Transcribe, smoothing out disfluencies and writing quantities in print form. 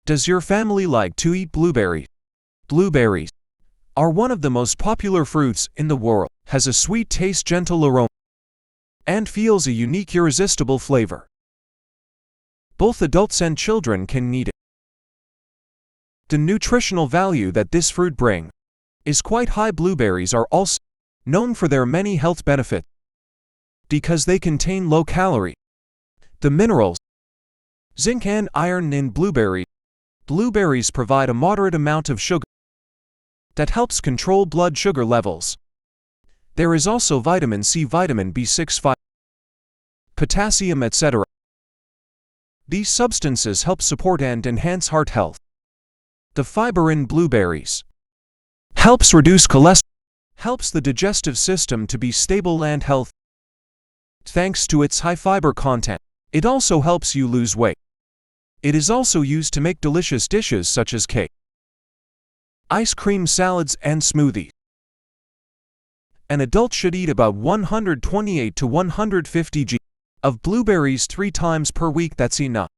Does your family like to eat blueberries? Blueberries are one of the most popular fruits in the world, has a sweet taste, gentle aroma, and feels a unique, irresistible flavor. Both adults and children can eat it. The nutritional value that this fruit brings is quite high. Blueberries are also known for their many health benefits because they contain low calorie. The minerals, zinc and iron in blueberries. Blueberries provide a moderate amount of sugar that helps control blood sugar levels. There is also vitamin C, vitamin B6, potassium, etc. These substances help support and enhance heart health. The fiber in blueberries helps reduce cholesterol, helps the digestive system to be stable and healthy. Thanks to its high fiber content, it also helps you lose weight. It is also used to make delicious dishes such as cake, ice cream, salads, and smoothies. An adult should eat about 128 to 150 g of blueberries 3 times per week. That's enough.